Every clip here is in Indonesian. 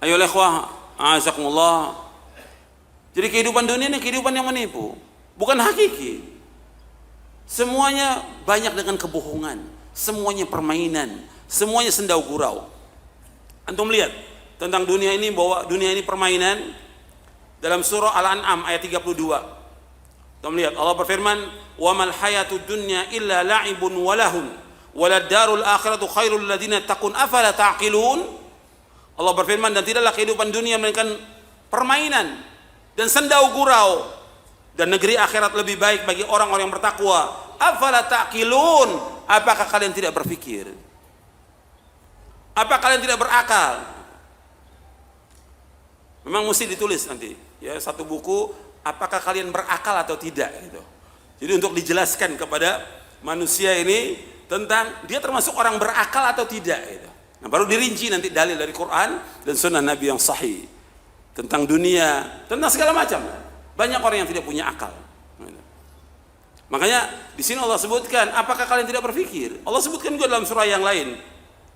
Ayo ikhwah, azakumullah. Jadi kehidupan dunia ini kehidupan yang menipu, bukan hakiki. Semuanya banyak dengan kebohongan, semuanya permainan, semuanya sendau gurau. Antum lihat tentang dunia ini, bahwa dunia ini permainan. Dalam surah Al-An'am ayat 32, kita melihat Allah berfirman, "Wa mal hayatud dunya illa la'ibun wa lahun, walad darul akhiratu khairul ladzina taqun afala ta'qilun." Allah berfirman, dan tidaklah kehidupan dunia melainkan permainan dan sendau gurau, dan negeri akhirat lebih baik bagi orang-orang yang bertakwa. Afala ta'qilun, apakah kalian tidak berpikir? Apa kalian tidak berakal? Memang mesti ditulis nanti, ya, satu buku, apakah kalian berakal atau tidak gitu. Jadi untuk dijelaskan kepada manusia ini tentang dia termasuk orang berakal atau tidak gitu. Nah, baru dirinci nanti dalil dari Quran dan sunnah Nabi yang sahih tentang dunia, tentang segala macam. Banyak orang yang tidak punya akal. Makanya di sini Allah sebutkan, apakah kalian tidak berpikir? Allah sebutkan juga dalam surah yang lain,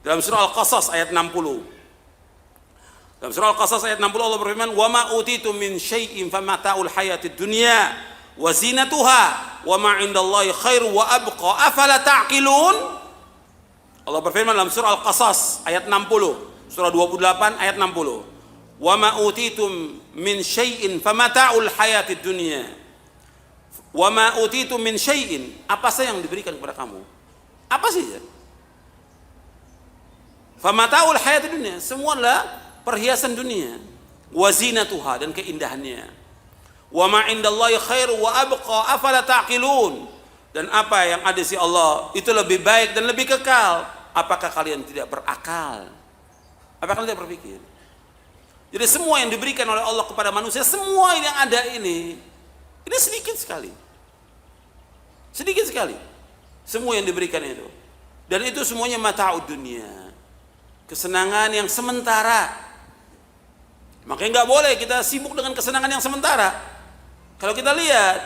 dalam surah Al-Qasas ayat 60. Dalam surah Al-Qasas ayat 60 Allah berfirman, "Wa ma utitum min syai'in famata'ul hayatid dunya wa zinatuha wa ma 'indallahi khairu wa abqa afala ta'qilun." Allah berfirman dalam surah Al-Qasas ayat 60, surah 28 ayat 60. "Wa ma utitum min syai'in famata'ul hayatid dunya." Wa ma utitum min syai'in, apa saja yang diberikan kepada kamu? Apa saja? Famata'ul hayatid dunya, semua adalah perhiasan dunia, wa zinatuha, dan keindahannya. Wa ma indallahi khairu wa abqa afala ta'qilun, dan apa yang ada di Allah itu lebih baik dan lebih kekal, apakah kalian tidak berakal? Apakah kalian tidak berpikir? Jadi semua yang diberikan oleh Allah kepada manusia, semua yang ada ini sedikit sekali. Sedikit sekali semua yang diberikan itu, dan itu semuanya mata'ud dunia, kesenangan yang sementara. Makanya nggak boleh kita sibuk dengan kesenangan yang sementara. Kalau kita lihat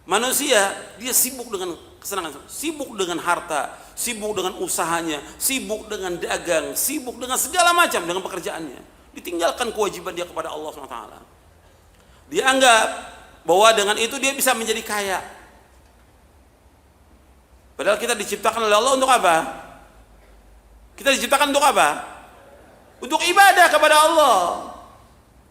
manusia, dia sibuk dengan kesenangan, sibuk dengan harta, sibuk dengan usahanya, sibuk dengan dagang, sibuk dengan segala macam, dengan pekerjaannya. Ditinggalkan kewajiban dia kepada Allah SWT. Dia anggap bahwa dengan itu dia bisa menjadi kaya. Padahal kita diciptakan oleh Allah untuk apa? Kita diciptakan untuk apa? Untuk ibadah kepada Allah.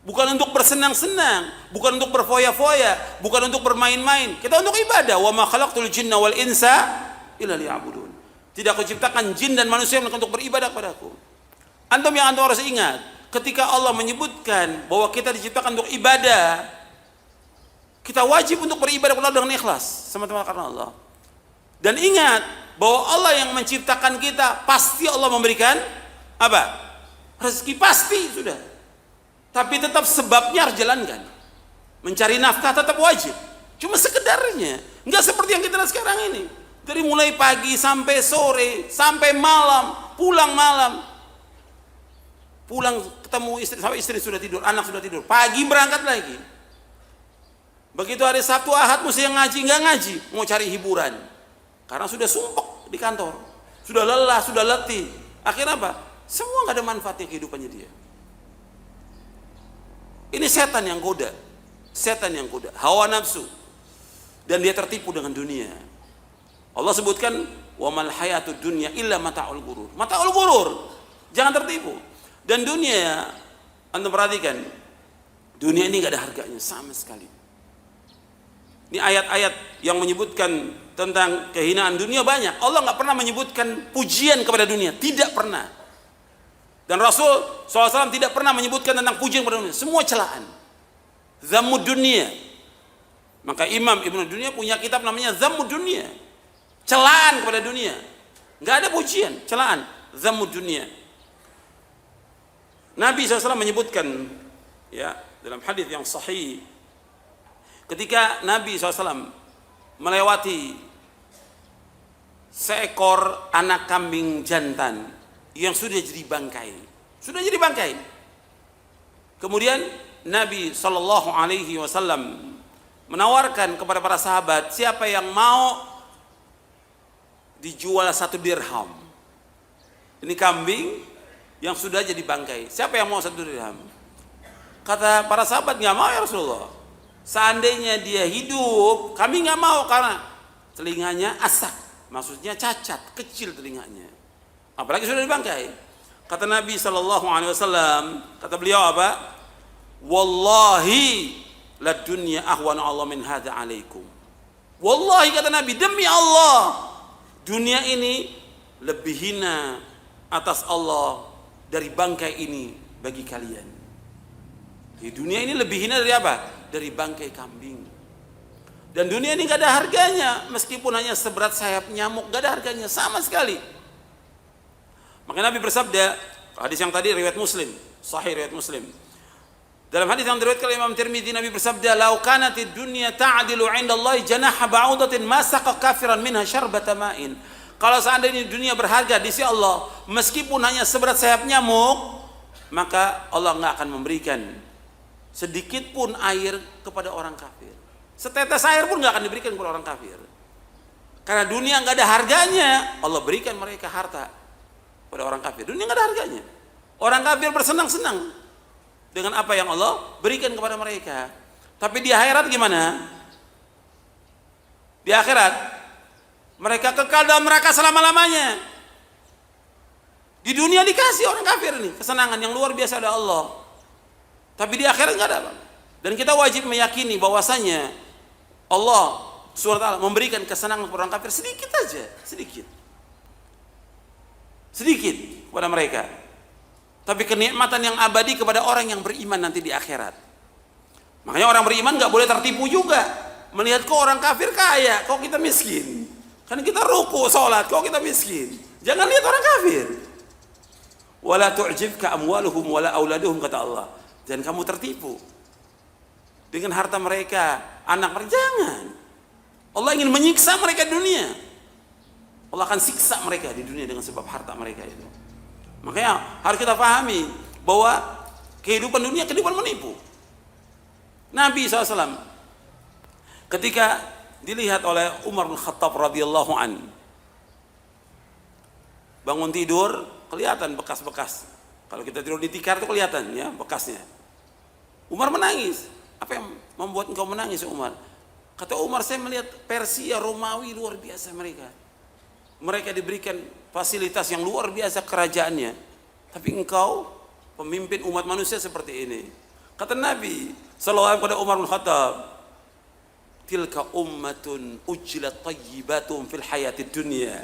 Bukan untuk bersenang-senang, bukan untuk berfoya-foya, bukan untuk bermain-main. Kita untuk ibadah. Wa ma khalaqtul jinna wal insa illa liya'budun. Tidak aku ciptakan jin dan manusia untuk beribadah kepadaku. Antum harus ingat, ketika Allah menyebutkan bahwa kita diciptakan untuk ibadah, kita wajib untuk beribadah kepada Allah dengan ikhlas, semata-mata karena Allah. Dan ingat bahwa Allah yang menciptakan kita, pasti Allah memberikan apa? Rezeki, pasti sudah. Tapi tetap sebabnya harus jalankan. Mencari nafkah tetap wajib. Cuma sekedarnya, enggak seperti yang kita lihat sekarang ini. Dari mulai pagi sampai sore, sampai malam, pulang malam. Pulang ketemu istri, sampai istri sudah tidur, anak sudah tidur. Pagi berangkat lagi. Begitu hari Sabtu Ahad mesti yang ngaji, enggak ngaji, mau cari hiburan. Karena sudah sumpek di kantor. Sudah lelah, sudah letih. Akhirnya apa? Semua enggak ada manfaatnya kehidupannya dia. Ini setan yang goda, hawa nafsu, dan dia tertipu dengan dunia. Allah sebutkan, wa mal hayatud dunya illa mata'ul gurur. Mata'ul gurur, jangan tertipu. Dan dunia, anda perhatikan, dunia ini nggak ada harganya sama sekali. Ini ayat-ayat yang menyebutkan tentang kehinaan dunia banyak. Allah nggak pernah menyebutkan pujian kepada dunia, tidak pernah. Dan Rasul SAW tidak pernah menyebutkan tentang pujian kepada dunia. Semua celaan. Zammud dunia. Maka Imam Ibnu Dunya punya kitab namanya Zammud dunia. Celaan kepada dunia. Nggak ada pujian, celaan. Zammud dunia. Nabi SAW menyebutkan, ya, dalam hadis yang sahih, ketika Nabi SAW melewati seekor anak kambing jantan yang sudah jadi bangkai, kemudian Nabi SAW menawarkan kepada para sahabat, siapa yang mau dijual 1 dirham. Ini kambing yang sudah jadi bangkai. Siapa yang mau 1 dirham? Kata para sahabat, nggak mau ya Rasulullah. Seandainya dia hidup, kami nggak mau karena telinganya asak, maksudnya cacat, kecil telinganya. Apalagi sudah dibangkai. Kata Nabi SAW, kata beliau apa? Wallahi la dunya ahwanu Allah min hadza alaikum. Wallahi kata Nabi, demi Allah, dunia ini lebih hina atas Allah dari bangkai ini bagi kalian. Di dunia ini lebih hina dari apa? Dari bangkai kambing. Dan dunia ini gak ada harganya, meskipun hanya seberat sayap nyamuk, gak ada harganya sama sekali. Maka Nabi bersabda, hadis yang tadi riwayat Muslim, sahih riwayat Muslim. Dalam hadis yang diriwayatkan oleh Imam Tirmidzi, Nabi bersabda, "Lau kanatid dunya ta'dilu 'inda Allah janaha ba'udatin ma saqa kafiran minha syarbata ma'in." Kalau seandainya dunia berharga di sisi Allah, meskipun hanya seberat sayap nyamuk, maka Allah enggak akan memberikan sedikit pun air kepada orang kafir. Setetes air pun enggak akan diberikan kepada orang kafir. Karena dunia enggak ada harganya, Allah berikan mereka harta pada orang kafir. Dunia enggak ada harganya. Orang kafir bersenang-senang dengan apa yang Allah berikan kepada mereka. Tapi di akhirat gimana? Di akhirat mereka kekal dalam neraka selama-lamanya. Di dunia dikasih orang kafir nih kesenangan yang luar biasa dari Allah. Tapi di akhirat enggak ada, Bang. Dan kita wajib meyakini bahwasanya Allah SWT memberikan kesenangan kepada orang kafir sedikit aja, sedikit kepada mereka. Tapi kenikmatan yang abadi kepada orang yang beriman nanti di akhirat. Makanya orang beriman nggak boleh tertipu juga. Melihat kok orang kafir kaya, kok kita miskin. Kan kita ruku, sholat, kok kita miskin. Jangan lihat orang kafir. Wala tu'jibka amwaluhum wala auladuhum, kata Allah. Dan kamu tertipu dengan harta mereka, anak mereka. Jangan. Allah ingin menyiksa mereka di dunia. Allah akan siksa mereka di dunia dengan sebab harta mereka itu. Makanya harus kita pahami bahwa kehidupan dunia kehidupan menipu. Nabi SAW ketika dilihat oleh Umar bin Khattab radhiyallahu an, bangun tidur kelihatan bekas-bekas. Kalau kita tidur di tikar itu kelihatan ya bekasnya. Umar menangis. Apa yang membuat engkau menangis, Umar? Kata Umar, saya melihat Persia, Romawi luar biasa mereka. Mereka diberikan fasilitas yang luar biasa kerajaannya. Tapi engkau pemimpin umat manusia seperti ini. Kata Nabi sallallahu alaihi wasallam kepada Umar bin Khattab, tilka ummatun ujlat tayyibatum fil hayatid dunya.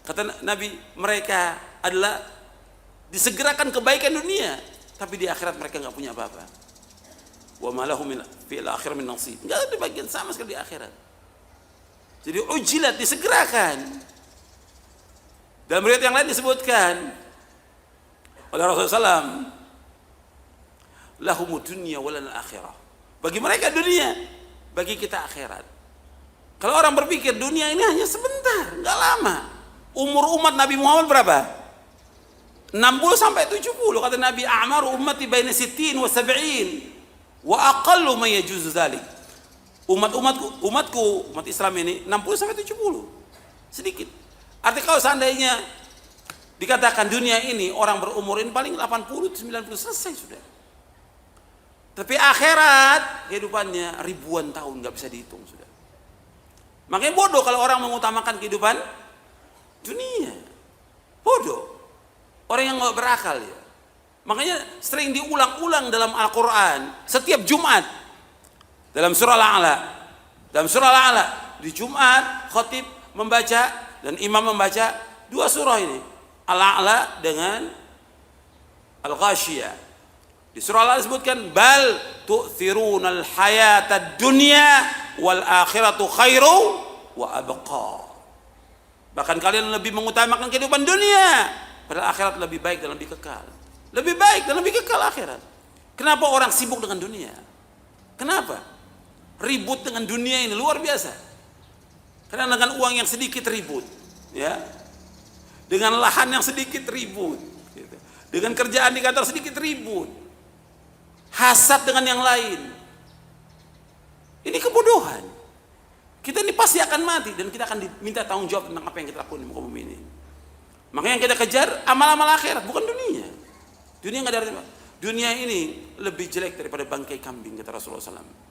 Kata Nabi, mereka adalah disegerakan kebaikan dunia, tapi di akhirat mereka enggak punya apa-apa. Wa ma lahum fil akhir min nasib. Enggak ada bagian sama sekali di akhirat. Jadi ujilat, disegerakan. Dalam riwayat yang lain disebutkan oleh Rasulullah SAW, lahumud dunya walal akhirah. Bagi mereka dunia, bagi kita akhirat. Kalau orang berpikir dunia ini hanya sebentar, enggak lama. Umur umat Nabi Muhammad berapa? 60 sampai 70. Kata Nabi, a'maru ummati baina 60 wa 70 wa aqallu ma yajuzu dzalik. Umatku, umat Islam ini 60 sampai 70. Sedikit. Artinya kalau seandainya dikatakan dunia ini orang berumur ini paling 80 90 selesai sudah. Tapi akhirat kehidupannya ribuan tahun, nggak bisa dihitung sudah. Makanya bodoh kalau orang mengutamakan kehidupan dunia. Bodoh. Orang yang nggak berakal ya. Makanya sering diulang-ulang dalam Al-Quran setiap Jumat dalam surah Al-A'la. Dalam surah Al-A'la di Jumat khatib membaca dan imam membaca dua surah ini, Al-A'la dengan Al-Ghashiyah. Di surah Al-A'la disebutkan bal tu'thirunal hayatad dunya wal akhiratu khairu wa abqa. Bahkan kalian lebih mengutamakan kehidupan dunia, padahal akhirat lebih baik dan lebih kekal. Lebih baik dan lebih kekal akhirat. Kenapa orang sibuk dengan dunia? Kenapa? Ribut dengan dunia ini luar biasa. Karena dengan uang yang sedikit ribut, ya. Dengan lahan yang sedikit ribut, gitu. Dengan kerjaan di kantor sedikit ribut. Hasad dengan yang lain. Ini kebodohan. Kita ini pasti akan mati dan kita akan diminta tanggung jawab tentang apa yang kita lakukan di muka bumi ini. Makanya yang kita kejar amal-amal akhirat, bukan dunia. Dunia nggak ada artinya. Dunia ini lebih jelek daripada bangkai kambing, kata Rasulullah SAW.